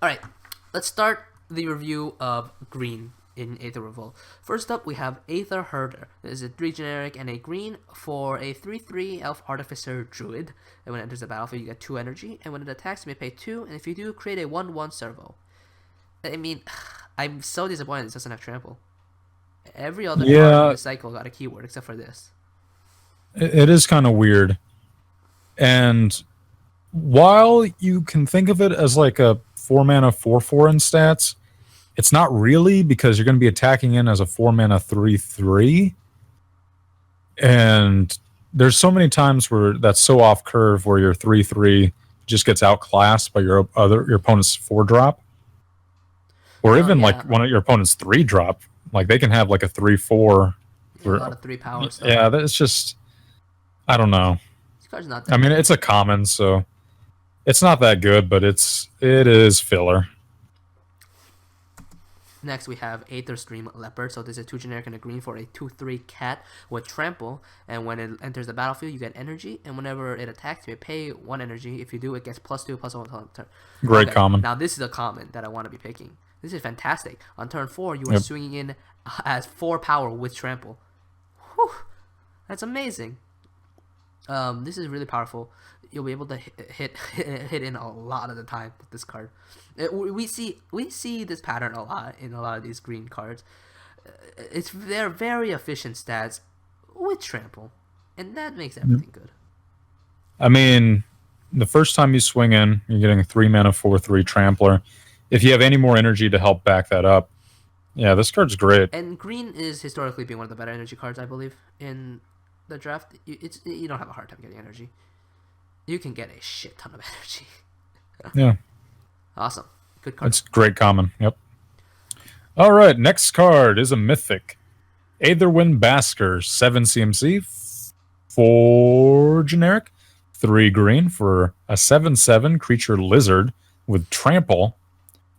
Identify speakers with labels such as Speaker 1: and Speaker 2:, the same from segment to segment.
Speaker 1: Alright, let's start the review of green in Aether Revolt. First up, we have Aether Herder. This is a 3 generic and a green for a 3/3 Elf Artificer Druid. And when it enters the battlefield, you get 2 energy. And when it attacks, you may pay 2. And if you do, create a 1/1 servo. I mean, I'm so disappointed it doesn't have trample. Every other card in the cycle got a keyword except for this.
Speaker 2: It is kind of weird. And while you can think of it as like a 4-mana 4/4 in stats, it's not really, because you're going to be attacking in as a 4-mana 3/3. And there's so many times where that's so off curve where your 3/3 just gets outclassed by your opponent's 4-drop. Or even like one of your opponent's 3-drop. Like they can have like a 3/4.
Speaker 1: A lot of 3 power stuff.
Speaker 2: Yeah, that's just, I don't know.
Speaker 1: This card's not that
Speaker 2: I mean,
Speaker 1: good.
Speaker 2: it's a common, so it's not that good, but it is filler.
Speaker 1: Next, we have Aetherscream Leopard. So this is a 2 generic and a green for a 2/3 cat with trample. And when it enters the battlefield, you get energy. And whenever it attacks, you may pay 1 energy. If you do, it gets +2/+1 on turn.
Speaker 2: Great common.
Speaker 1: Now this is a common that I want to be picking. This is fantastic. On turn 4, you are swinging in as 4 power with trample. Whew, that's amazing. This is really powerful. You'll be able to hit in a lot of the time with this card. We see this pattern a lot in a lot of these green cards. They're very efficient stats with trample, and that makes everything good.
Speaker 2: I mean, the first time you swing in, you're getting a 3-mana 4/3 trampler. If you have any more energy to help back that up, yeah, this card's great.
Speaker 1: And green is historically being one of the better energy cards, I believe, in the draft. You don't have a hard time getting energy. You can get a shit ton of energy.
Speaker 2: Yeah.
Speaker 1: Awesome. Good card.
Speaker 2: It's great common. Yep. All right, next card is a mythic. Aetherwind Basker, 7 CMC, 4 generic, 3 green for a 7/7 creature lizard with trample.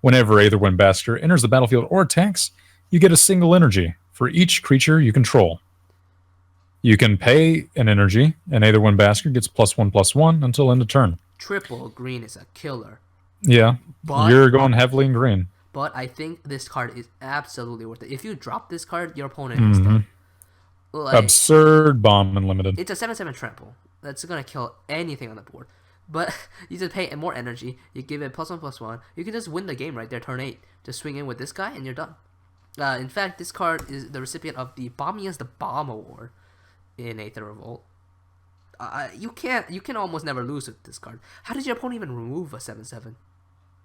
Speaker 2: Whenever Aetherwind Basker enters the battlefield or attacks, you get a single energy for each creature you control. You can pay an energy, and Aetherwind Basker gets +1/+1 until end of turn.
Speaker 1: Triple green is a killer.
Speaker 2: Yeah,
Speaker 1: but
Speaker 2: you're going heavily in green.
Speaker 1: But I think this card is absolutely worth it. If you drop this card, your opponent is dead. Like,
Speaker 2: absurd bomb unlimited.
Speaker 1: It's a 7/7 trample. That's gonna kill anything on the board. But you just pay more energy. You give it +1/+1. You can just win the game right there, turn 8. Just swing in with this guy, and you're done. In fact, this card is the recipient of the Bombiest the Bomb award in Aether Revolt. You can almost never lose with this card. How did your opponent even remove a 7/7?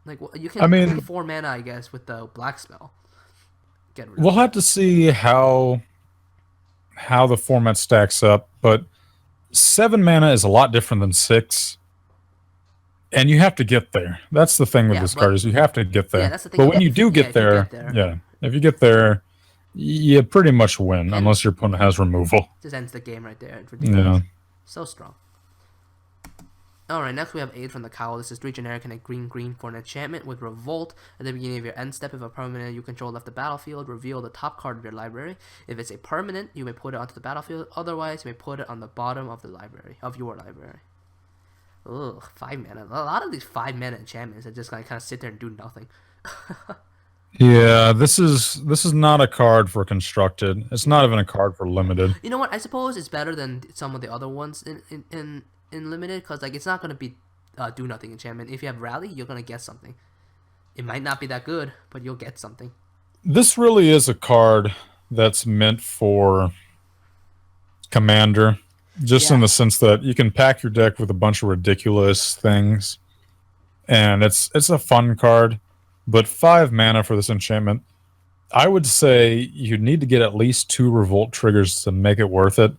Speaker 1: Like, you can. I mean, 4 mana, I guess, with the black spell.
Speaker 2: We'll have to see how the format stacks up, but 7 mana is a lot different than 6. And you have to get there. That's the thing with this card, is you have to get there.
Speaker 1: Yeah, that's the thing.
Speaker 2: But when you do get there, if you get there, you pretty much win, unless your opponent has removal.
Speaker 1: Just ends the game right there. It's ridiculous. Yeah. So strong. Alright, next we have Aid from the Cowl. This is 3 generic and a green for an enchantment with Revolt. At the beginning of your end step, if a permanent you control left the battlefield, reveal the top card of your library. If it's a permanent, you may put it onto the battlefield. Otherwise, you may put it on the bottom of the library, of your library. Ugh, 5 mana. A lot of these 5 mana enchantments that just kind of sit there and do nothing.
Speaker 2: Yeah, this is not a card for constructed. It's not even a card for limited.
Speaker 1: You know what? I suppose it's better than some of the other ones in limited, because like it's not gonna be do nothing enchantment. If you have rally, you're gonna get something. It might not be that good, but you'll get something.
Speaker 2: This really is a card that's meant for commander. Just in the sense that you can pack your deck with a bunch of ridiculous things, and it's a fun card. But 5 mana for this enchantment, I would say you'd need to get at least 2 revolt triggers to make it worth it.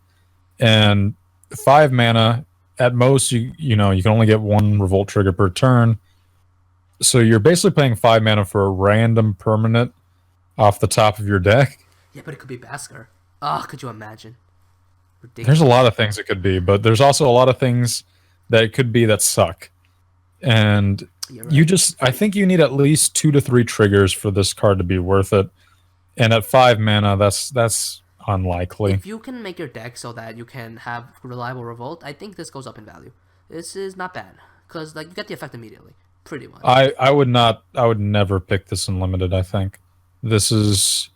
Speaker 2: And 5 mana, at most, you can only get 1 revolt trigger per turn. So you're basically paying 5 mana for a random permanent off the top of your deck.
Speaker 1: Yeah, but it could be Basker. Oh, could you imagine? Ridiculous.
Speaker 2: There's a lot of things it could be, but there's also a lot of things that it could be that suck. And right. I think you need at least 2 to 3 triggers for this card to be worth it. And at 5 mana, that's unlikely.
Speaker 1: If you can make your deck so that you can have reliable revolt, I think this goes up in value. This is not bad, because like you get the effect immediately. Pretty much.
Speaker 2: I would not. I would never pick this in limited. I think this is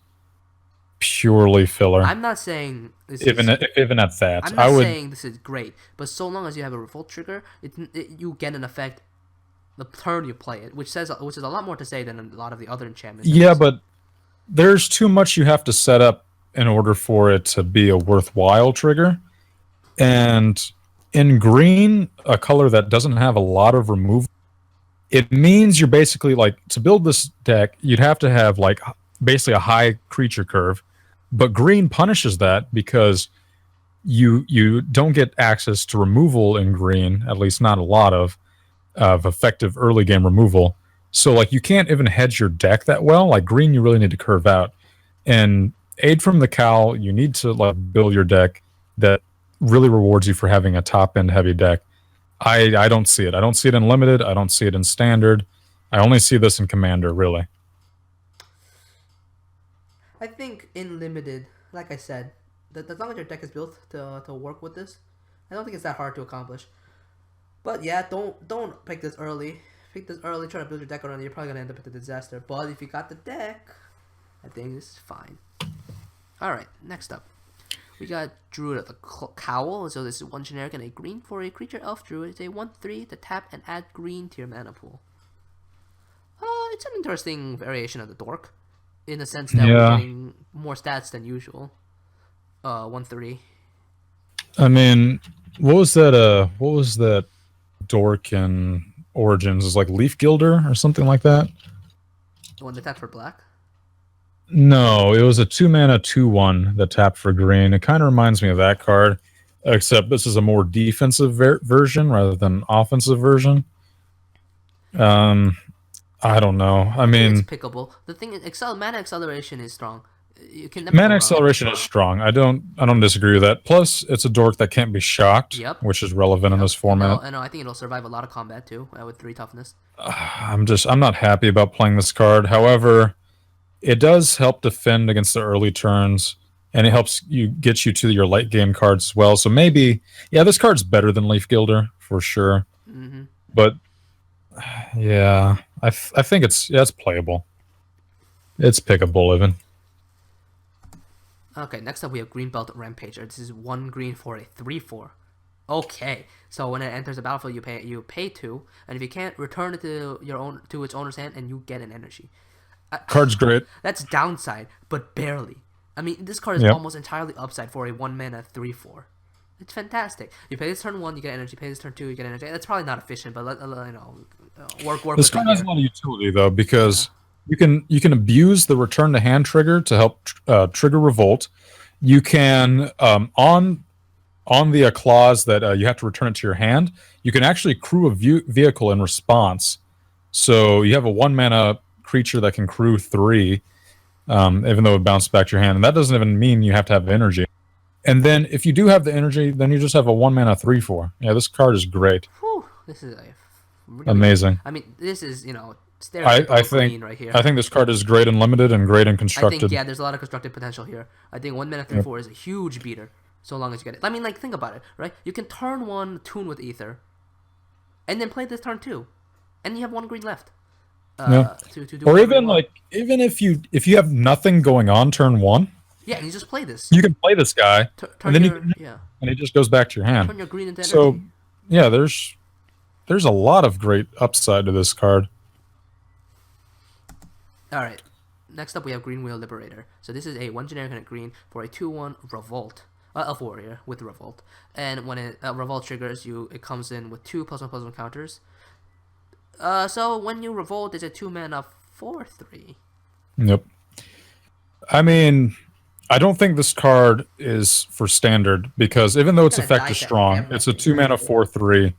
Speaker 2: purely filler.
Speaker 1: I'm not saying this
Speaker 2: even
Speaker 1: is,
Speaker 2: even at that,
Speaker 1: I'm not
Speaker 2: I would.
Speaker 1: saying this is great, but so long as you have a revolt trigger, you get an effect the turn you play it, which is a lot more to say than a lot of the other enchantments.
Speaker 2: Yeah, but there's too much you have to set up in order for it to be a worthwhile trigger. And in green, a color that doesn't have a lot of removal, it means you're basically like, to build this deck, you'd have to have like basically a high creature curve. But green punishes that because you don't get access to removal in green, at least not a lot of effective early game removal. So like you can't even hedge your deck that well. Like green, you really need to curve out. And Aid from the Cal, you need to like build your deck that really rewards you for having a top end heavy deck. I don't see it. I don't see it in limited. I don't see it in standard. I only see this in commander, really.
Speaker 1: I think in limited, like I said, as long as your deck is built to work with this, I don't think it's that hard to accomplish. But yeah, don't pick this early. Pick this early, try to build your deck around it, you're probably gonna end up with a disaster. But if you got the deck, I think this is fine. Alright, next up. We got Druid of the Cowl. So this is 1 generic and a green for a creature elf druid. It's a 1/3 to tap and add green to your mana pool. It's an interesting variation of the Dork, in the sense that we're getting more stats than usual. 1/3.
Speaker 2: I mean, what was that Dork in Origins? Is like Leaf Gilder or something like that?
Speaker 1: The one that tapped for black?
Speaker 2: No, it was a 2-mana 2/1 that tapped for green. It kind of reminds me of that card, except this is a more defensive version rather than offensive version. I don't know. I mean,
Speaker 1: it's pickable. The thing is, mana acceleration is strong. You can never
Speaker 2: mana acceleration is strong. I don't disagree with that. Plus, it's a dork that can't be shocked, which is relevant in this format.
Speaker 1: I know. I think it'll survive a lot of combat too, with 3 toughness.
Speaker 2: I'm not happy about playing this card. However, it does help defend against the early turns, and it helps get you to your late game cards as well. So maybe, yeah, this card's better than Leaf Gilder for sure.
Speaker 1: Mm-hmm.
Speaker 2: But yeah, I think it's playable. It's pickable even.
Speaker 1: Okay, next up we have Greenbelt Rampage. This is 1 green for a 3/4. Okay, so when it enters the battlefield, you pay 2, and if you can't, return it to its owner's hand, and you get an energy.
Speaker 2: Card's great.
Speaker 1: That's downside, but barely. I mean, this card is almost entirely upside for a 1-mana 3/4. It's fantastic. You pay this turn 1, you get energy. Pay this turn 2, you get energy. That's probably not efficient, but work.
Speaker 2: This card has a lot of utility though, because you can abuse the return to hand trigger to help trigger revolt. You can on the clause that you have to return it to your hand, you can actually crew a vehicle in response. So you have a 1-mana creature that can crew 3, even though it bounced back to your hand, and that doesn't even mean you have to have energy. And then if you do have the energy, then you just have a 1-mana 3/4. Yeah, this card is great.
Speaker 1: Whew, this is really
Speaker 2: amazing.
Speaker 1: I mean, this is
Speaker 2: I think
Speaker 1: right here.
Speaker 2: I think this card is great in limited and great in constructed.
Speaker 1: I think there's a lot of constructed potential here. I think 1-mana 3/4 is a huge beater, so long as you get it. I mean, like, think about it, right? You can turn 1 tune with Aether, and then play this turn 2, and you have 1 green left. To do
Speaker 2: or even if you have nothing going on turn 1.
Speaker 1: Yeah, and you just play this.
Speaker 2: You can play this guy, and then and it just goes back to your hand.
Speaker 1: Turn your green into energy.
Speaker 2: So, yeah, there's a lot of great upside to this card.
Speaker 1: All right, next up we have Greenwheel Liberator. So this is a 1 generic and a green for a 2/1 Revolt. Elf Warrior with Revolt. And when Revolt triggers, it comes in with 2 +1/+1 counters. So when you Revolt, it's a 2-mana 4/3.
Speaker 2: Yep. I mean, I don't think this card is for standard, because even though its effect is strong, it's a 2-mana 4/3.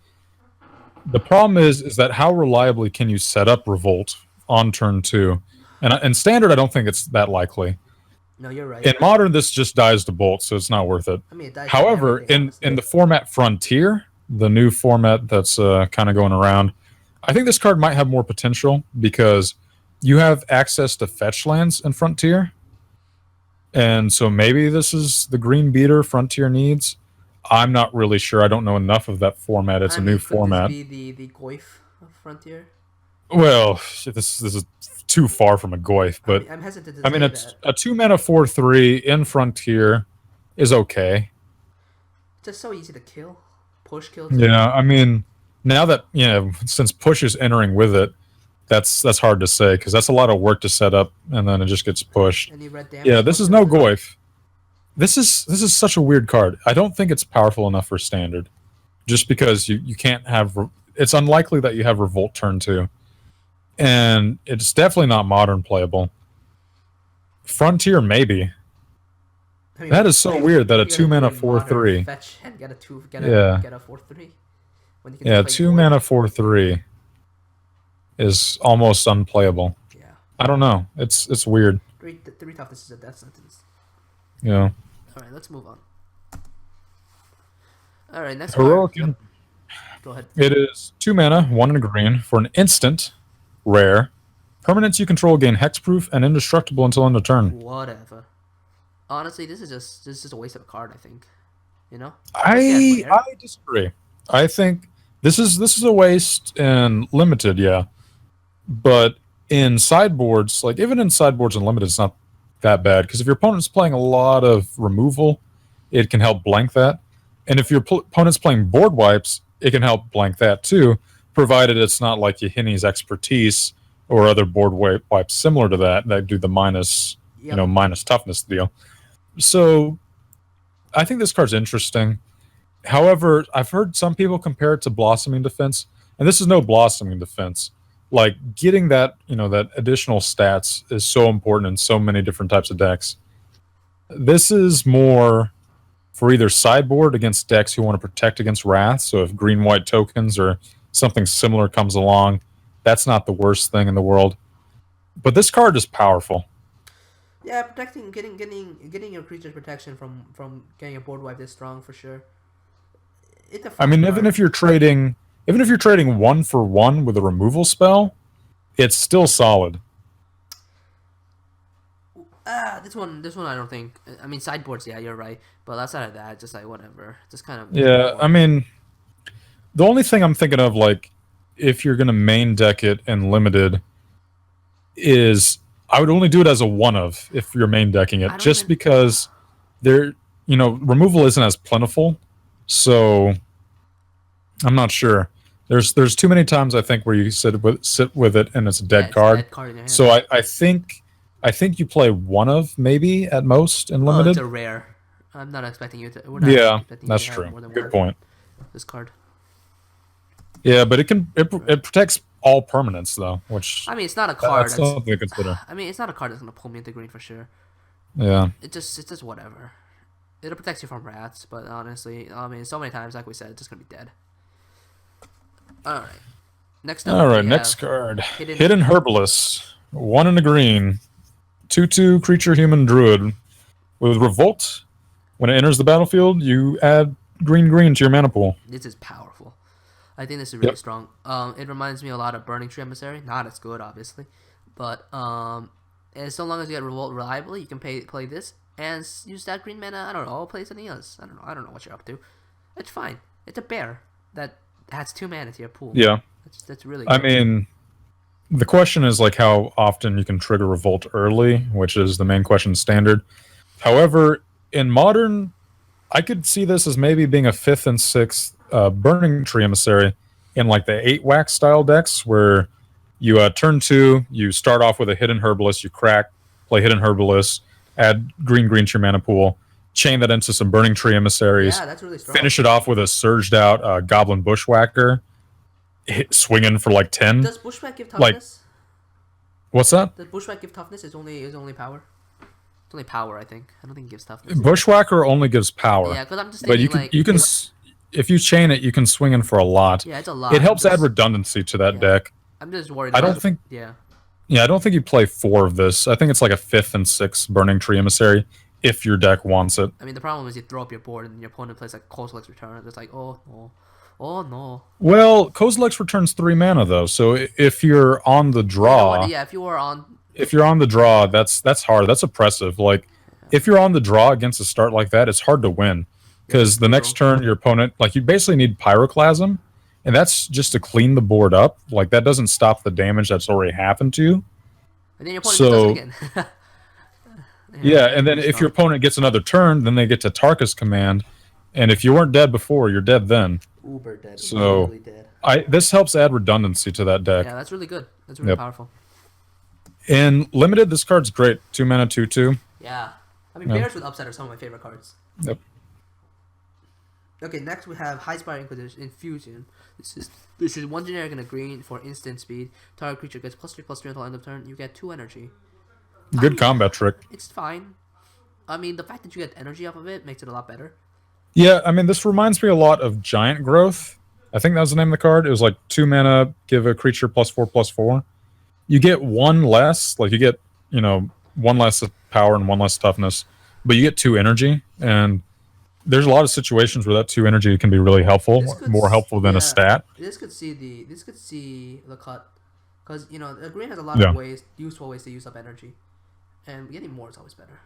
Speaker 2: The problem is that how reliably can you set up Revolt on turn 2? And in standard, I don't think it's that likely.
Speaker 1: No, you're right.
Speaker 2: In modern, this just dies to bolt, so it's not worth it.
Speaker 1: I mean, it dies.
Speaker 2: However, in the format Frontier, the new format that's kind of going around, I think this card might have more potential because you have access to fetch lands in Frontier. And so maybe this is the green beater Frontier needs. I'm not really sure. I don't know enough of that format. It's a new format.
Speaker 1: Could this be the Goif of Frontier?
Speaker 2: Well, shit, this is too far from a Goyf, but
Speaker 1: I'm hesitant to
Speaker 2: I mean,
Speaker 1: say
Speaker 2: it's
Speaker 1: that.
Speaker 2: a 2-mana 4/3 in Frontier is okay.
Speaker 1: Just so easy to kill, push kill too.
Speaker 2: Yeah, I mean, now that since push is entering with it, that's hard to say because that's a lot of work to set up, and then it just gets pushed.
Speaker 1: Any red damage?
Speaker 2: Yeah, this is no Goyf. This is such a weird card. I don't think it's powerful enough for standard, just because you can't have. It's unlikely that you have Revolt turn 2, and it's definitely not modern playable. Frontier maybe.
Speaker 1: I mean,
Speaker 2: That is so weird that a 2-mana 4/3.
Speaker 1: Fetch and get a 4/3. When you can
Speaker 2: Yeah,
Speaker 1: play
Speaker 2: 2-mana 4/3 is almost unplayable.
Speaker 1: Yeah.
Speaker 2: I don't know. It's weird.
Speaker 1: Three toughness is a death sentence.
Speaker 2: Yeah.
Speaker 1: All right, let's move on. All right, next
Speaker 2: Heroic.
Speaker 1: card. Yep. Go ahead.
Speaker 2: It is 2 mana, 1 and a green for an instant, rare. Permanents you control gain hexproof and indestructible until end of turn.
Speaker 1: Whatever. Honestly, this is just a waste of a card. I think. You know.
Speaker 2: I disagree. I think this is a waste in limited, yeah. But in sideboards, like even in sideboards and limited, it's not that bad because if your opponent's playing a lot of removal, it can help blank that. And if your opponent's playing board wipes, it can help blank that too, provided it's not like Yahini's Expertise or other board wipes similar to that do the minus, minus toughness deal. So I think this card's interesting. However, I've heard some people compare it to Blossoming Defense, and this is no Blossoming Defense. Like getting that, that additional stats is so important in so many different types of decks. This is more for either sideboard against decks who want to protect against Wrath. So if green-white tokens or something similar comes along, that's not the worst thing in the world. But this card is powerful.
Speaker 1: Yeah, getting your creature's protection from getting a board wipe this strong for sure.
Speaker 2: I mean, even if you're trading 1 for 1 with a removal spell, it's still solid.
Speaker 1: This one I don't think. I mean, sideboards, yeah, you're right. But outside of that, just like whatever, just kind of.
Speaker 2: Yeah, I mean, the only thing I'm thinking of, like, if you're gonna main deck it in limited, is I would only do it as a 1-of if you're main decking it, just because removal isn't as plentiful. So I'm not sure. There's too many times I think where you sit with it and it's a dead card.
Speaker 1: Dead card in your hand.
Speaker 2: So I think you play 1-of maybe at most in limited.
Speaker 1: It's a rare. I'm not expecting you to.
Speaker 2: That's true. Good point.
Speaker 1: This card.
Speaker 2: Yeah, but it protects all permanents though, which
Speaker 1: I mean, it's not a card.
Speaker 2: That's something to consider.
Speaker 1: I mean, it's not a card that's gonna pull me into green for sure.
Speaker 2: Yeah.
Speaker 1: It's just whatever. It'll protect you from rats, but honestly, I mean, so many times, like we said, it's just gonna be dead. All right. Next up.
Speaker 2: All right. Next card. Hidden Herbalist. 1 and a green. 2/2 creature human druid with Revolt. When it enters the battlefield, you add green to your mana pool.
Speaker 1: This is powerful. I think this is really strong. It reminds me a lot of Burning Tree Emissary. Not as good, obviously, but as so long as you get Revolt reliably, you can play this and use that green mana. I don't know. Play something else. I don't know what you're up to. It's fine. It's a bear that adds 2 mana to your pool.
Speaker 2: Yeah,
Speaker 1: that's really good.
Speaker 2: I mean, the question is like how often you can trigger Revolt early, which is the main question standard. However, in modern, I could see this as maybe being a 5th and 6th Burning Tree Emissary in like the 8-whack style decks where you turn 2, you start off with a Hidden Herbalist, you crack, play Hidden Herbalist, add green to your mana pool, chain that into some Burning Tree Emissaries,
Speaker 1: that's really strong.
Speaker 2: Finish it off with a surged out Goblin Bushwhacker, swinging for like 10.
Speaker 1: Does Bushwhack give toughness?
Speaker 2: What's that?
Speaker 1: Does Bushwhack give toughness? Is only power? It's only power, I think. I don't think it gives toughness.
Speaker 2: Bushwhacker only gives power.
Speaker 1: Yeah, because I'm just thinking,
Speaker 2: but you can if you chain it, you can swing in for a lot.
Speaker 1: Yeah, it's a lot.
Speaker 2: It helps add redundancy to that deck.
Speaker 1: I'm just worried.
Speaker 2: I don't think.
Speaker 1: Yeah.
Speaker 2: Yeah, I don't think you play 4 of this. I think it's like a 5th and 6th Burning Tree Emissary if your deck wants it.
Speaker 1: I mean, the problem is you throw up your board and your opponent plays like Kozilek's Return. It's like, oh no.
Speaker 2: Well, Kozilek's returns 3 mana though, so if you're on the draw,
Speaker 1: if you are on.
Speaker 2: If you're on the draw, that's hard. That's oppressive. Like, if you're on the draw against a start like that, it's hard to win because the next turn your opponent, like, you basically need Pyroclasm, and that's just to clean the board up. Like, that doesn't stop the damage that's already happened to you.
Speaker 1: And then your opponent does it again.
Speaker 2: Yeah, and then if your opponent gets another turn, then they get to Tarkus command, and if you weren't dead before, you're dead then.
Speaker 1: Uber dead.
Speaker 2: So
Speaker 1: really dead.
Speaker 2: this helps add redundancy to that deck.
Speaker 1: Yeah, that's really good. That's really powerful.
Speaker 2: In limited, this card's great. 2 mana, 2/2.
Speaker 1: Yeah, I mean, Bears with Upset are some of my favorite cards.
Speaker 2: Yep.
Speaker 1: Okay, next we have High Spire Infusion. This is 1 generic and a green for instant speed. Target creature gets +3/+3 until end of turn. You get 2 energy.
Speaker 2: Good combat trick.
Speaker 1: It's fine. I mean, the fact that you get energy off of it makes it a lot better.
Speaker 2: Yeah, I mean, this reminds me a lot of Giant Growth. I think that was the name of the card. It was like 2 mana, give a creature +4/+4. You get 1 less, like you get, 1 less power and 1 less toughness, but you get 2 energy, and there's a lot of situations where that 2 energy can be really helpful, more helpful than a stat.
Speaker 1: This could see the cut, because the green has a lot of useful ways to use up energy, and getting more is always better.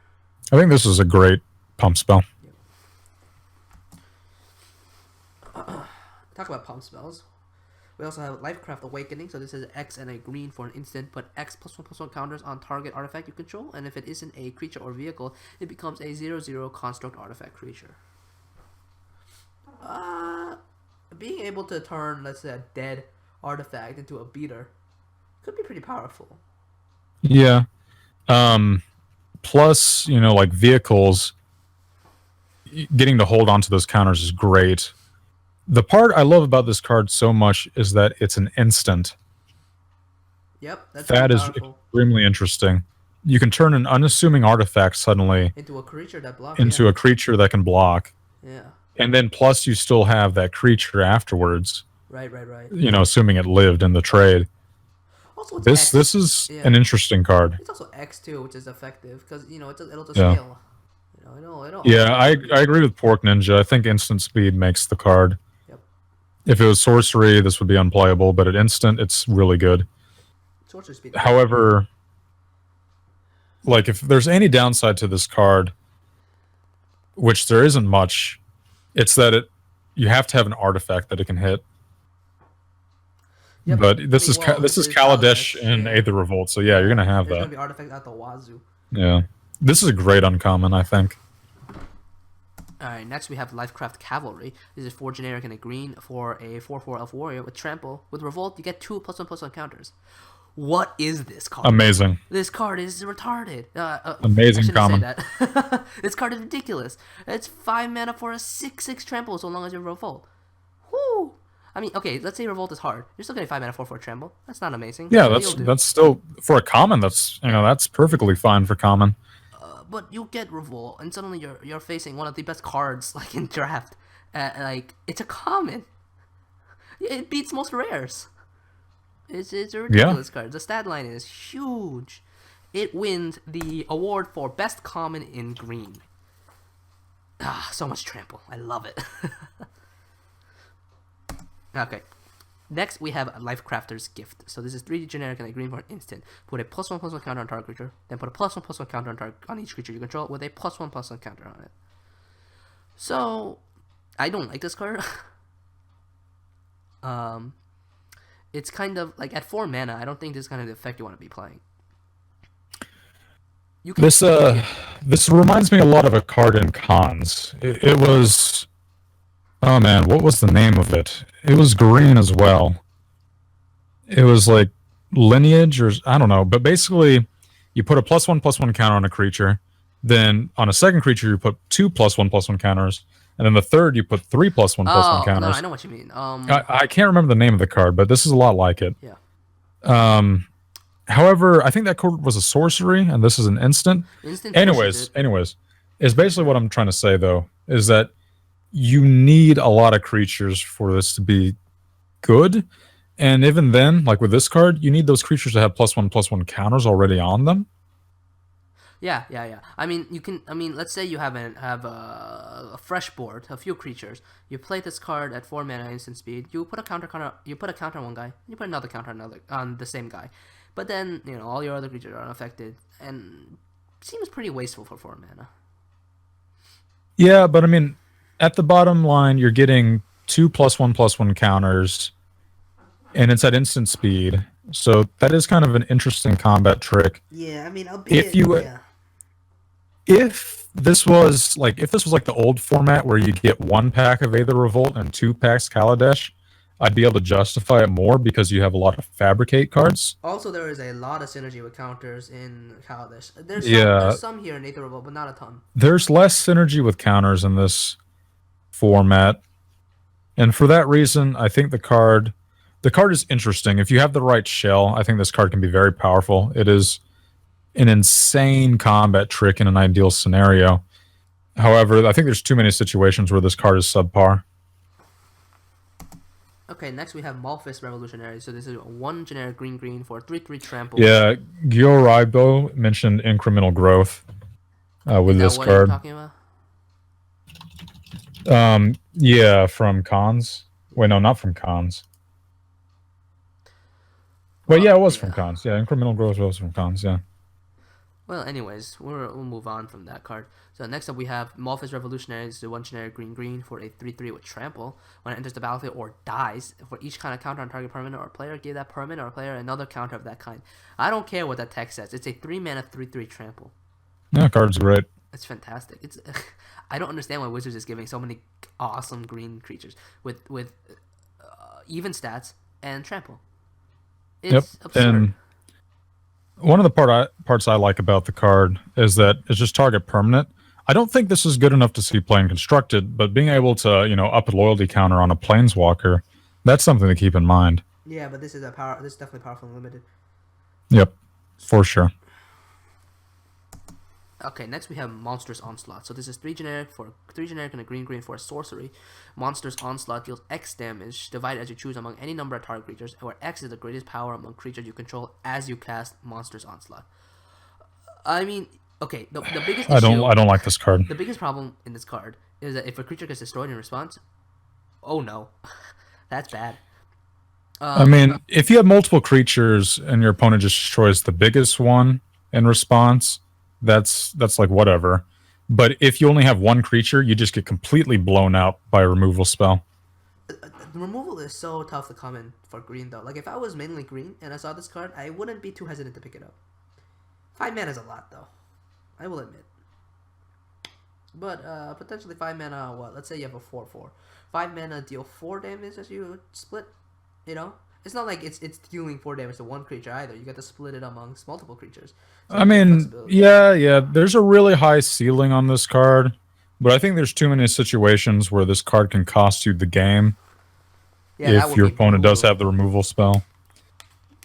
Speaker 2: I think this is a great pump spell.
Speaker 1: Yep. Talk about pump spells. We also have Lifecraft Awakening. So this is X and a green for an instant. Put X +1/+1 counters on target artifact you control, and if it isn't a creature or vehicle, it becomes a 0/0 construct artifact creature. Being able to turn, let's say, a dead artifact into a beater could be pretty powerful.
Speaker 2: Yeah. Plus, like vehicles, getting to hold on to those counters is great. The part I love about this card so much is that it's an instant.
Speaker 1: Yep,
Speaker 2: that is extremely interesting. You can turn an unassuming artifact suddenly
Speaker 1: into a creature that blocks.
Speaker 2: A creature that can block.
Speaker 1: Yeah.
Speaker 2: And then plus you still have that creature afterwards.
Speaker 1: Right.
Speaker 2: Assuming it lived in the trade.
Speaker 1: Also,
Speaker 2: this is an interesting card.
Speaker 1: It's also X too, which is effective because it'll just scale.
Speaker 2: I agree with Pork Ninja. I think instant speed makes the card.
Speaker 1: Yep.
Speaker 2: If it was sorcery, this would be unplayable, but at instant, it's really good.
Speaker 1: Sorcery speed.
Speaker 2: However, like if there's any downside to this card, which there isn't much, it's that you have to have an artifact that it can hit. Yep. But this is Kaladesh and Aether Revolt, so yeah, you're gonna have that.
Speaker 1: There's gonna be artifacts at the wazoo.
Speaker 2: Yeah, this is a great uncommon, I think.
Speaker 1: Alright, next we have Lifecraft Cavalry. This is 4 generic and a green for a 4/4 elf warrior with trample. With Revolt, you get 2 +1/+1 counters. What is this card?
Speaker 2: Amazing.
Speaker 1: This card is retarded.
Speaker 2: Amazing common.
Speaker 1: This card is ridiculous. It's 5 mana for a 6/6 trample so long as you Revolt. Whoo! I mean, okay, let's say Revolt is hard. You're still getting 5 mana 4/4 trample. That's not amazing.
Speaker 2: Yeah, that's still for a common. That's that's perfectly fine for common.
Speaker 1: But you get Revolt, and suddenly you're facing one of the best cards like in draft. It's a common. It beats most rares. It's a ridiculous card. The stat line is huge. It wins the award for best common in green. So much trample. I love it. Okay. Next, we have Lifecrafter's Gift. So this is 3 generic and a green for an instant. Put a +1/+1 counter on target creature. Then put a +1/+1 counter on each creature you control with a +1/+1 counter on it. So, I don't like this card. It's kind of like at 4 mana. I don't think this is kind of the effect you want to be playing.
Speaker 2: This reminds me a lot of a card in Cons. It was. Oh man, what was the name of it? It was green as well. It was like Lineage or I don't know, but basically you put a +1/+1 counter on a creature, then on a second creature you put 2 +1/+1 counters, and then the third you put 3 +1/+1 counters.
Speaker 1: No, I know what you mean.
Speaker 2: I can't remember the name of the card, but this is a lot like it.
Speaker 1: Yeah.
Speaker 2: However, I think that card was a sorcery, and this is an instant. Anyways, it's basically what I'm trying to say though, is that you need a lot of creatures for this to be good, and even then, like with this card, you need those creatures to have +1/+1 counters already on them.
Speaker 1: Yeah. I mean, you can. I mean, let's say you have a fresh board, a few creatures. You play this card at 4 mana instant speed. You put a counter. You put a counter on one guy. You put another counter on the same guy. But then all your other creatures are unaffected, and seems pretty wasteful for 4 mana.
Speaker 2: Yeah, but I mean, at the bottom line, you're getting 2 +1/+1 counters, and it's at instant speed. So that is kind of an interesting combat trick.
Speaker 1: Yeah, I mean,
Speaker 2: If this was like the old format where you get 1 pack of Aether Revolt and 2 packs Kaladesh, I'd be able to justify it more because you have a lot of fabricate cards.
Speaker 1: Also, there is a lot of synergy with counters in Kaladesh. There's some here in Aether Revolt, but not a ton.
Speaker 2: There's less synergy with counters in this format, and for that reason, I think the card is interesting. If you have the right shell, I think this card can be very powerful. It is an insane combat trick in an ideal scenario. However, I think there's too many situations where this card is subpar.
Speaker 1: Okay, next we have Malphus Revolutionary. So this is 1 generic green for 3/3 trample.
Speaker 2: Yeah, Gyoraibo mentioned incremental growth with this
Speaker 1: what
Speaker 2: card.
Speaker 1: You're talking about?
Speaker 2: Yeah, from Cons. Wait, no, not from Cons. Well, yeah, it was from Cons. Yeah, incremental growth was from Cons, yeah.
Speaker 1: Well, anyways, we'll move on from that card. So next up we have Malphus Revolutionary. This is 1 generic green for a 3/3 with trample. When it enters the battlefield or dies, for each kind of counter on target permanent or player, give that permanent or player another counter of that kind. I don't care what that text says. It's a 3-mana 3/3 trample.
Speaker 2: Yeah, card's great.
Speaker 1: It's fantastic. It's I don't understand why Wizards is giving so many awesome green creatures with even stats and trample. It's absurd.
Speaker 2: And one of the parts I like about the card is that it's just target permanent. I don't think this is good enough to see playing constructed, but being able to, up a loyalty counter on a planeswalker, that's something to keep in mind.
Speaker 1: Yeah, but this is definitely powerful and limited.
Speaker 2: Yep, for sure.
Speaker 1: Okay, next we have Monstrous Onslaught. So this is 3 generic and a green for a sorcery. Monstrous Onslaught deals X damage, divided as you choose among any number of target creatures, where X is the greatest power among creatures you control as you cast Monstrous Onslaught. I mean, okay, the biggest issue,
Speaker 2: I don't like this card.
Speaker 1: The biggest problem in this card is that if a creature gets destroyed in response, oh no, that's bad.
Speaker 2: I mean, if you have multiple creatures and your opponent just destroys the biggest one in response, that's like whatever. But if you only have one creature, you just get completely blown out by a removal spell.
Speaker 1: The removal is so tough to come in for green though. Like if I was mainly green and I saw this card, I wouldn't be too hesitant to pick it up. 5 mana is a lot though, I will admit. But potentially 5 mana, what? Let's say you have a 4/4. 5 mana deal 4 damage as you split. It's not like it's dealing 4 damage to one creature either. You got to split it amongst multiple creatures. So
Speaker 2: I mean, yeah. There's a really high ceiling on this card, but I think there's too many situations where this card can cost you the game. Yeah, if your opponent does have the removal spell.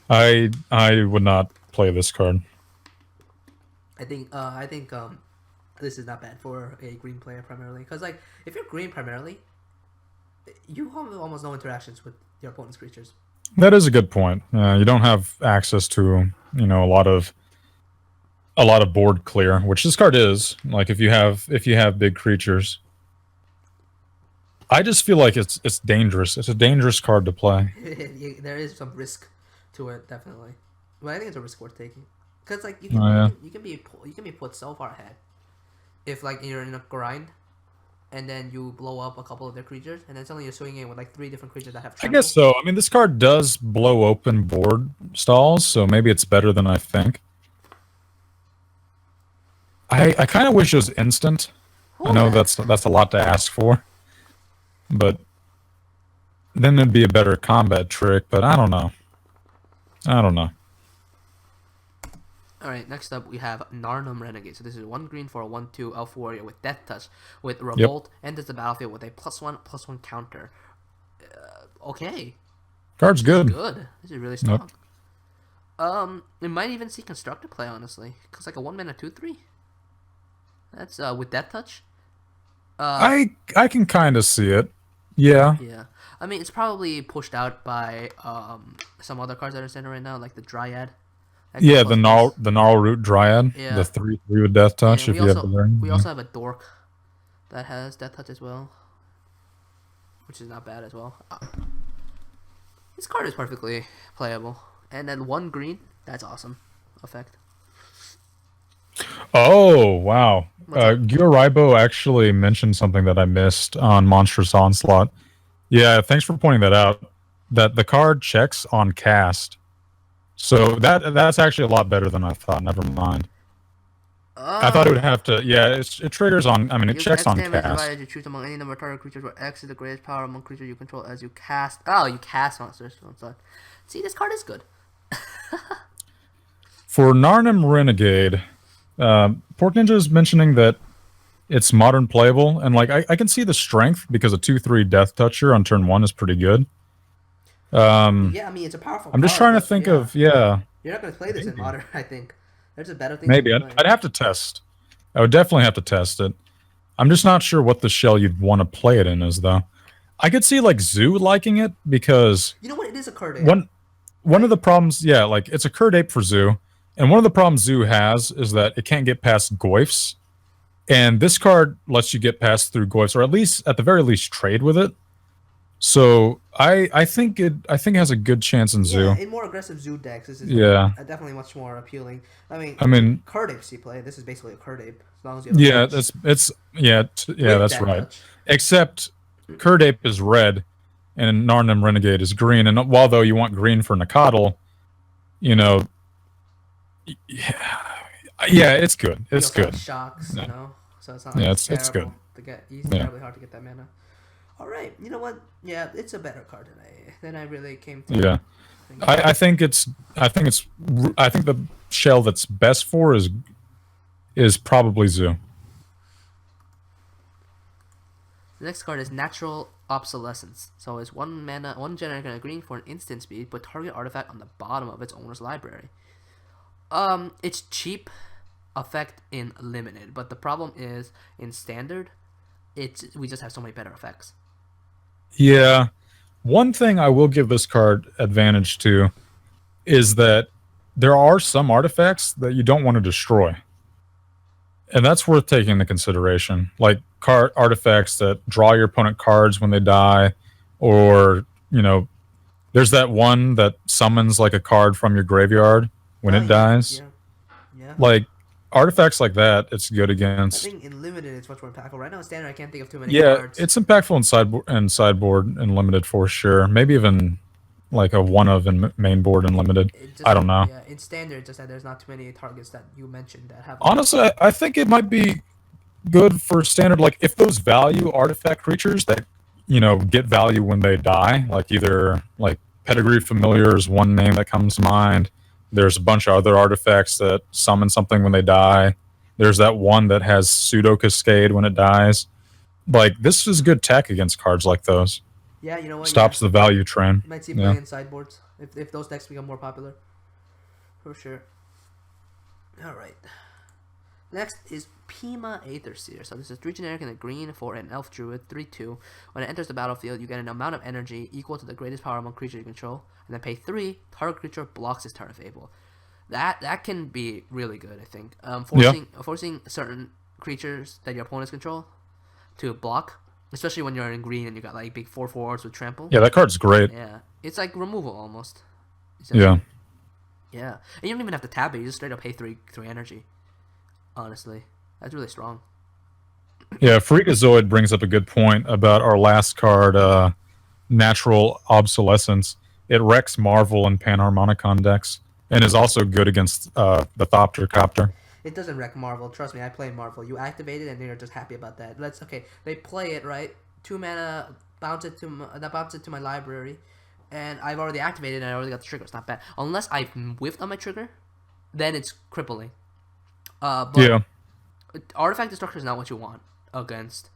Speaker 2: I would not play this card.
Speaker 1: I think this is not bad for a green player primarily, because like if you're green primarily, you have almost no interactions with your opponent's creatures.
Speaker 2: That is a good point. You don't have access to a lot of board clear, which this card is. Like if you have big creatures, I just feel like it's dangerous. It's a dangerous card to play.
Speaker 1: There is some risk to it, definitely. But I think it's a risk worth taking, because like you can be put so far ahead if like you're in a grind. And then you blow up a couple of their creatures, and then suddenly you're swinging in with like 3 different creatures that have trample.
Speaker 2: I guess so. I mean, this card does blow open board stalls, so maybe it's better than I think. I kind of wish it was instant. I know that's a lot to ask for, but then it'd be a better combat trick. But I don't know.
Speaker 1: All right, next up we have Narnum Renegade. So this is 1 green for a 1/2 elf warrior with Death Touch, with Revolt, enters the battlefield with a +1/+1 counter. Okay.
Speaker 2: Card's good.
Speaker 1: This is really strong. It might even see constructed play, honestly, because like a 1 mana 2/3. That's with Death Touch.
Speaker 2: I can kind of see it. Yeah.
Speaker 1: Yeah. I mean, it's probably pushed out by some other cards that are standing right now, like the Dryad.
Speaker 2: Yeah, the gnarl root Dryad, the 3/3 with Death Touch.
Speaker 1: We also have a Dork that has Death Touch as well, which is not bad as well. This card is perfectly playable, and then 1 green, that's awesome effect.
Speaker 2: Oh wow! Gyoraibo actually mentioned something that I missed on Monstrous Onslaught. Yeah, thanks for pointing that out. That the card checks on cast. So that's actually a lot better than I thought. Never mind. I thought it would have to. Yeah, it triggers on. I mean, it
Speaker 1: Deals
Speaker 2: checks
Speaker 1: X
Speaker 2: on
Speaker 1: damage
Speaker 2: cast.
Speaker 1: divided you choose among any number of target creatures where X is the greatest power among creatures you control as you cast. Oh, you cast monsters. See, this card is good.
Speaker 2: For Narnum Renegade, Pork Ninja is mentioning that it's modern playable, and like I can see the strength because a 2/3 Death Toucher on turn 1 is pretty good.
Speaker 1: Yeah, I mean, it's a powerful
Speaker 2: I'm just
Speaker 1: card,
Speaker 2: trying to
Speaker 1: but
Speaker 2: think
Speaker 1: yeah.
Speaker 2: of yeah.
Speaker 1: You're not going to play this in
Speaker 2: Maybe.
Speaker 1: modern, I think. There's a better thing
Speaker 2: Maybe
Speaker 1: to play.
Speaker 2: I'd have to test. I would definitely have to test it. I'm just not sure what the shell you'd want to play it in is, though. I could see like Zoo liking it because
Speaker 1: You know what? It is a card ape.
Speaker 2: one of the problems, yeah, like it's a Curd Ape for Zoo, and one of the problems Zoo has is that it can't get past Goyfs, and this card lets you get past through Goyfs, or at the very least trade with it. So I think it has a good chance in Zoo.
Speaker 1: Yeah, in more aggressive Zoo decks, this is definitely much more appealing.
Speaker 2: I mean,
Speaker 1: card apes you play. This is basically a card ape, as long as you have
Speaker 2: yeah,
Speaker 1: touch.
Speaker 2: that's
Speaker 1: Death
Speaker 2: right.
Speaker 1: touch.
Speaker 2: Except Curd Ape is red, and Narnum Renegade is green. And while though you want green for Nakadal, you know, yeah, it's good. It's
Speaker 1: You also
Speaker 2: good.
Speaker 1: have shocks,
Speaker 2: Yeah.
Speaker 1: you know, so it's not like
Speaker 2: Yeah,
Speaker 1: it's
Speaker 2: it's good.
Speaker 1: terrible to get. It's
Speaker 2: Yeah.
Speaker 1: terribly hard to get that mana. All right, you know what? Yeah, it's a better card than I really came to.
Speaker 2: Yeah,
Speaker 1: think.
Speaker 2: I think the shell that's best for is probably Zoo.
Speaker 1: The next card is Natural Obsolescence. So it's 1 mana, 1 generic and a green for an instant speed. Put target artifact on the bottom of its owner's library. It's cheap effect in limited, but the problem is in standard, we just have so many better effects.
Speaker 2: Yeah, one thing I will give this card advantage to is that there are some artifacts that you don't want to destroy. And that's worth taking into consideration. Like card artifacts that draw your opponent cards when they die, or, you know, there's that one that summons like a card from your graveyard when it dies.
Speaker 1: Yeah.
Speaker 2: Like artifacts like that, it's good
Speaker 1: I
Speaker 2: against.
Speaker 1: think in limited it's much more impactful. Right now in standard I can't think of too many
Speaker 2: Yeah,
Speaker 1: cards.
Speaker 2: it's impactful in sideboard and limited for sure. Maybe even like a one of in main board and limited. I don't know.
Speaker 1: Yeah, in standard it's just that there's not too many targets that you mentioned that have.
Speaker 2: Honestly, I think it might be good for standard. Like if those value artifact creatures that, you know, get value when they die, like either like Pedigree Familiar is one name that comes to mind. There's a bunch of other artifacts that summon something when they die. There's that one that has pseudo cascade when it dies. Like this is good tech against cards like those.
Speaker 1: Yeah, you know what?
Speaker 2: Stops the value train.
Speaker 1: You might see
Speaker 2: Yeah.
Speaker 1: play in sideboards if those decks become more popular. For sure. Alright. Next is Pima Aether Seer. So this is 3 generic and a green for an elf druid, 3/2. When it enters the battlefield, you get an amount of energy equal to the greatest power among creatures you control, and then pay 3. Target creature blocks its turn if able. That can be really good, I think. Forcing certain creatures that your opponents control to block, especially when you're in green and you got like big 4/4s with trample.
Speaker 2: Yeah, that card's great.
Speaker 1: Yeah, it's like removal almost.
Speaker 2: Yeah.
Speaker 1: Yeah, and you don't even have to tap it. You just straight up pay 3 energy. Honestly, that's really strong.
Speaker 2: Yeah, Freakazoid brings up a good point about our last card, Natural Obsolescence. It wrecks Marvel and Panharmonicon decks, and is also good against the Thopter Copter.
Speaker 1: It doesn't wreck Marvel. Trust me, I play Marvel. You activate it, and you're just happy about that. Okay. They play it right. 2 mana, bounce it to my library, and I've already activated, and I already got the trigger. It's not bad. Unless I've whiffed on my trigger, then it's crippling. But
Speaker 2: Yeah.
Speaker 1: Artifact Destruction is not what you want against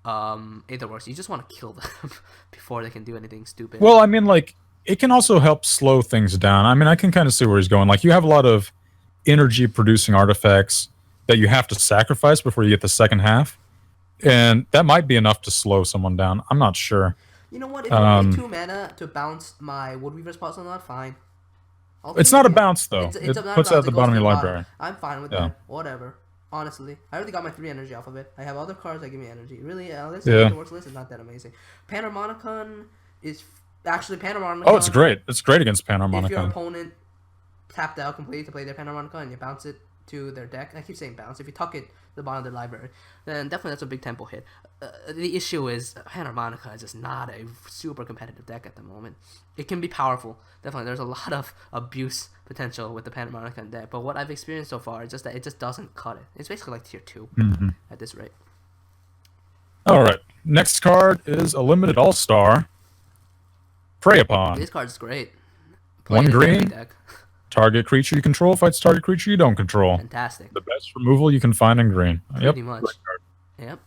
Speaker 1: Aetherworks. You just want to kill them before they can do anything stupid.
Speaker 2: Well, I mean, like, it can also help slow things down. I mean, I can kind of see where he's going. Like, you have a lot of energy-producing artifacts that you have to sacrifice before you get the second half, and that might be enough to slow someone down. I'm not sure.
Speaker 1: You know what? If you pay 2 mana to bounce my Woodweaver's Pulse Unlock, fine.
Speaker 2: It's not a bounce, though.
Speaker 1: It's
Speaker 2: it
Speaker 1: not
Speaker 2: puts
Speaker 1: a
Speaker 2: it
Speaker 1: bounce,
Speaker 2: at the
Speaker 1: it
Speaker 2: bottom of
Speaker 1: goes
Speaker 2: your
Speaker 1: to the
Speaker 2: library.
Speaker 1: I'm fine with that. Whatever. Honestly, I already got my 3 energy off of it. I have other cards that give me energy. Really, this works list is not that amazing. Panharmonicon is actually Panharmonicon.
Speaker 2: Oh, it's great. It's great against
Speaker 1: If your
Speaker 2: Panharmonicon.
Speaker 1: opponent tapped out completely to play their Panharmonicon and you bounce it to their deck. I keep saying bounce. If you tuck it to the bottom of their library, then definitely that's a big tempo hit. The issue is Panharmonica is just not a super competitive deck at the moment. It can be powerful, definitely. There's a lot of abuse potential with the Panharmonica deck, but what I've experienced so far is just that it just doesn't cut it. It's basically like tier 2 at this rate.
Speaker 2: All right. Next card is a limited all-star. Prey Upon.
Speaker 1: This card is great. Play
Speaker 2: 1
Speaker 1: it in every
Speaker 2: green.
Speaker 1: deck.
Speaker 2: Target creature you control fights target creature you don't control.
Speaker 1: Fantastic.
Speaker 2: The best removal you can find in green.
Speaker 1: Pretty much. Yep.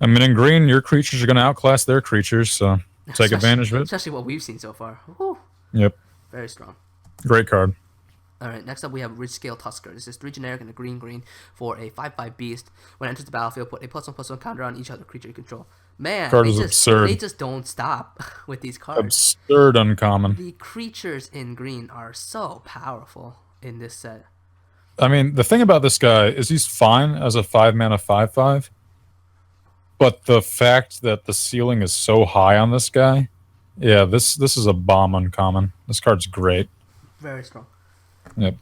Speaker 2: I mean, in green, your creatures are going to outclass their creatures, so take advantage of it.
Speaker 1: Especially what we've seen so far. Woo.
Speaker 2: Yep.
Speaker 1: Very strong.
Speaker 2: Great card.
Speaker 1: Alright, next up we have Ridgescale Tusker. This is 3 generic and a green for a 5/5 beast. When it enters the battlefield, put a +1/+1 counter on each other creature you control. Man,
Speaker 2: Card is absurd.
Speaker 1: They just don't stop with these cards.
Speaker 2: Absurd uncommon.
Speaker 1: The creatures in green are so powerful in this set.
Speaker 2: I mean, the thing about this guy is he's fine as a 5-mana 5/5, but the fact that the ceiling is so high on this guy, yeah, this is a bomb uncommon. This card's great.
Speaker 1: Very strong.
Speaker 2: Yep.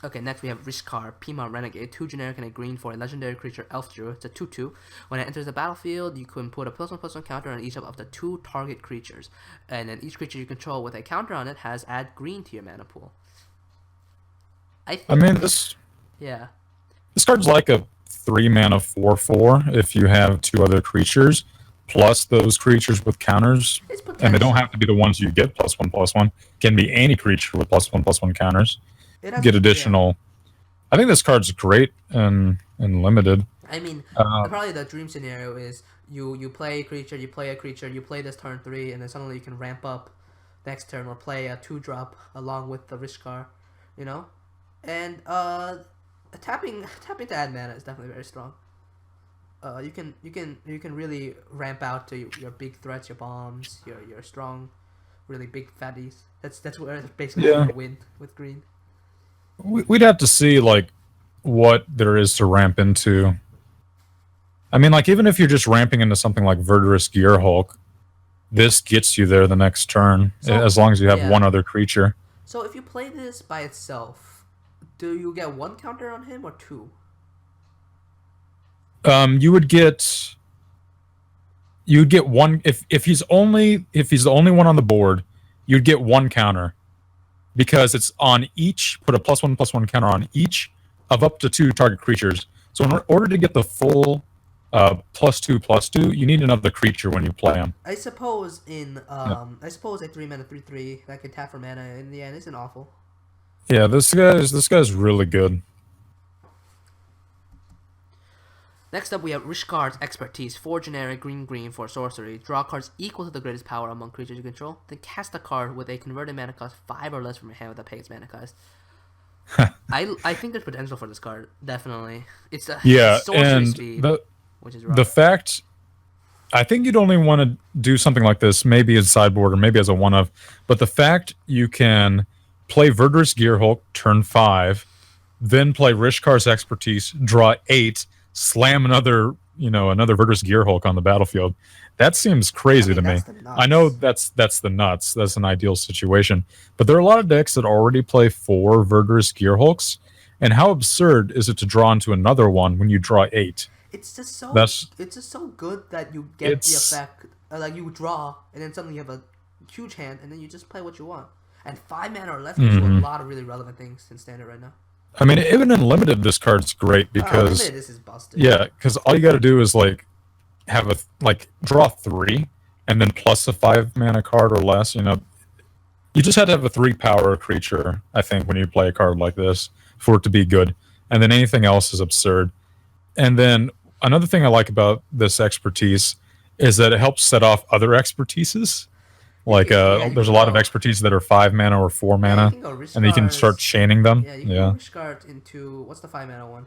Speaker 1: Okay, next we have Riskar, Pima Renegade, 2 generic and a green for a legendary creature Elf Druid. It's a 2/2. When it enters the battlefield, you can put a +1/+1 counter on each of up to 2 target creatures. And then each creature you control with a counter on it has add green to your mana pool. I
Speaker 2: mean, this card's like a 3-mana 4/4 if you have 2 other creatures, plus those creatures with counters. And they don't have to be the ones you get +1/+1. Can be any creature with +1/+1 counters. Get additional. I think this card's great and limited.
Speaker 1: I mean, probably the dream scenario is you play a creature, you play this turn 3, and then suddenly you can ramp up next turn or play a 2-drop along with the Riskar, you know? And tapping to add mana is definitely very strong. You can really ramp out to your big threats, your bombs, your strong, really big fatties. That's where it's basically a win with green.
Speaker 2: We'd have to see like what there is to ramp into. I mean, like even if you're just ramping into something like Verdurous Gearhulk, this gets you there the next turn, as long as you have one other creature.
Speaker 1: So if you play this by itself, do you get 1 counter on him or 2?
Speaker 2: You would get one if he's the only one on the board, you'd get 1 counter. Because it's on each, put a +1/+1 counter on each of up to 2 target creatures. So in order to get the full +2/+2, you need another creature when you play them.
Speaker 1: I suppose I suppose a 3-mana 3/3 that can tap for mana in the end isn't awful.
Speaker 2: Yeah, this guy's really good.
Speaker 1: Next up, we have Rushcards Expertise, 4 generic green for sorcery. Draw cards equal to the greatest power among creatures you control. Then cast a card with a converted mana cost 5 or less from your hand with a paid mana cost. I think there's potential for this card, definitely. It's a sorcery speed, which is rough.
Speaker 2: The fact, I think you'd only want to do something like this, maybe as sideboard or maybe as a one-of, but the fact you can play Verdurous Gearhulk turn 5, then play Rushcards Expertise, draw 8, slam another Verdurous Gearhulk on the battlefield. That seems crazy to me. I know that's the nuts. That's an ideal situation. But there are a lot of decks that already play 4 Verdurous Gearhulks. And how absurd is it to draw into another one when you draw 8?
Speaker 1: It's just so good that you get the effect. Like you draw, and then suddenly you have a huge hand, and then you just play what you want. And 5 mana or less gives you a lot of really relevant things in Standard right now.
Speaker 2: I mean, even in Limited, this card's great because
Speaker 1: this is busted.
Speaker 2: Yeah, because all you got to do is have draw 3 and then plus a 5 mana card or less. You just had to have a 3 power creature, I think, when you play a card like this for it to be good. And then anything else is absurd. And then another thing I like about this expertise is that it helps set off other expertises. There's a lot of expertise that are 5 mana or 4 mana, and you can start chaining them.
Speaker 1: Yeah, you can Rushcard into what's the 5 mana one?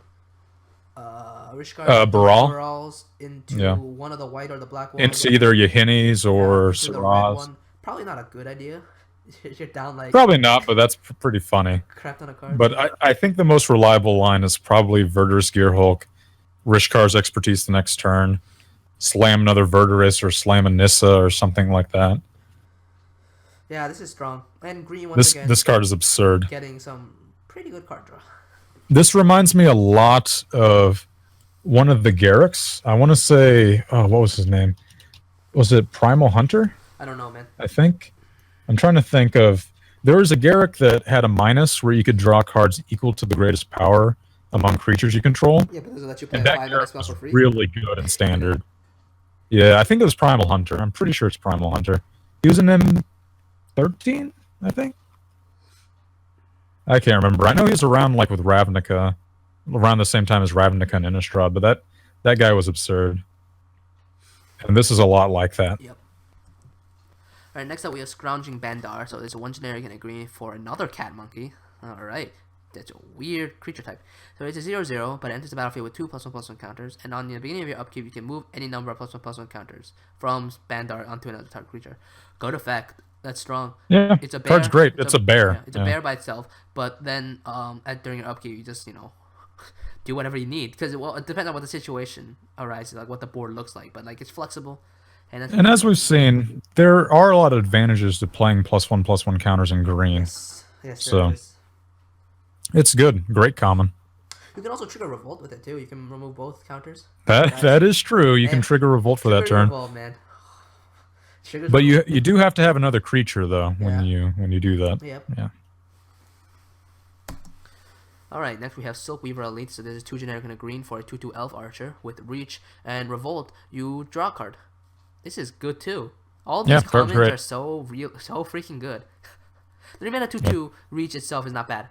Speaker 2: Rushcard
Speaker 1: Barals into one of the white or the black ones.
Speaker 2: Into either Yahinis or Saraz.
Speaker 1: Probably not a good idea. You're down
Speaker 2: probably not, but that's pretty funny.
Speaker 1: Crap on a card.
Speaker 2: But I think the most reliable line is probably Verdurous Gearhulk, Rushcards Expertise the next turn, slam another Verdurous or slam a Nissa or something like that.
Speaker 1: Yeah, this is strong. And green once again.
Speaker 2: This card is absurd.
Speaker 1: Getting some pretty good card draw.
Speaker 2: This reminds me a lot of one of the Garricks. I want to say, oh, what was his name? Was it Primal Hunter?
Speaker 1: I don't know, man.
Speaker 2: I think. I'm trying to think of. There was a Garrick that had a minus where you could draw cards equal to the greatest power among creatures you control.
Speaker 1: Yeah, but does it let you play
Speaker 2: And
Speaker 1: a
Speaker 2: that
Speaker 1: 5 mana
Speaker 2: Garrick
Speaker 1: spell
Speaker 2: was
Speaker 1: for free?
Speaker 2: really good in standard. Yeah, I think it was Primal Hunter. I'm pretty sure it's Primal Hunter. He was in M13, I think. I can't remember. I know he was around like with Ravnica, around the same time as Ravnica and Innistrad, but that guy was absurd. And this is a lot like that.
Speaker 1: Yep. Alright, next up we have Scrounging Bandar. So there's one generic and a green for another cat monkey. Alright. That's a weird creature type. So it's a 0/0, but it enters the battlefield with 2 +1/+1 counters, and on the beginning of your upkeep, you can move any number of +1/+1 counters from Bandar onto another target creature. Good effect. That's strong.
Speaker 2: Yeah,
Speaker 1: It's a bear.
Speaker 2: card's great. It's a bear.
Speaker 1: Yeah, it's a bear by itself, but then during your upkeep, you just do whatever you need because it depends on what the situation arises, like what the board looks like. But like it's flexible,
Speaker 2: and as we've seen, there are a lot of advantages to playing +1/+1 counters in green.
Speaker 1: Yes,
Speaker 2: so
Speaker 1: there is.
Speaker 2: It's good. Great common.
Speaker 1: You can also trigger Revolt with it too. You can remove both counters.
Speaker 2: That is true. You can trigger Revolt for that turn.
Speaker 1: Revolt, man.
Speaker 2: But you do have to have another creature though when you do that.
Speaker 1: Yep.
Speaker 2: Yeah.
Speaker 1: Alright, next we have Silkweaver Elite. So this is 2 generic and a green for a 2/2 elf archer with reach and revolt. You draw a card. This is good too. All these commons are so freaking good. 3 mana 2/2 reach itself is not bad.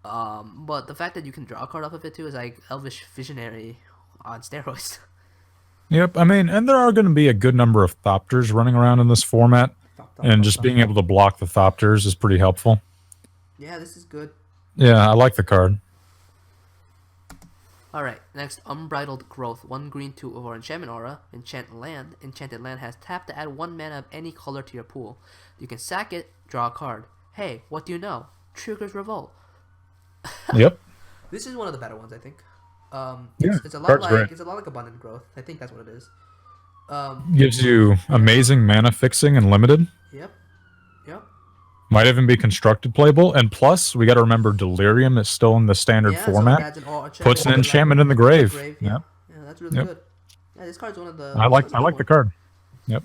Speaker 1: But the fact that you can draw a card off of it too is like Elvish Visionary on steroids.
Speaker 2: Yep, I mean, and there are going to be a good number of Thopters running around in this format, and just being able to block the Thopters is pretty helpful.
Speaker 1: Yeah, this is good.
Speaker 2: Yeah, I like the card.
Speaker 1: Alright, next, Unbridled Growth. 1 green, 2 over Enchantment Aura. Enchanted Land. Enchanted Land has tap to add 1 mana of any color to your pool. You can sack it, draw a card. Hey, what do you know? Triggers Revolt.
Speaker 2: Yep.
Speaker 1: This is one of the better ones, I think.
Speaker 2: Yeah,
Speaker 1: it's a lot like Abundant Growth. I think that's what it is.
Speaker 2: Gives you amazing mana fixing and limited.
Speaker 1: Yep.
Speaker 2: Might even be constructed playable. And plus, we got to remember Delirium is still in the standard format.
Speaker 1: So
Speaker 2: puts an enchantment in the grave.
Speaker 1: Yeah, that's really good. Yeah, this card's one of the.
Speaker 2: I like the card. Yep.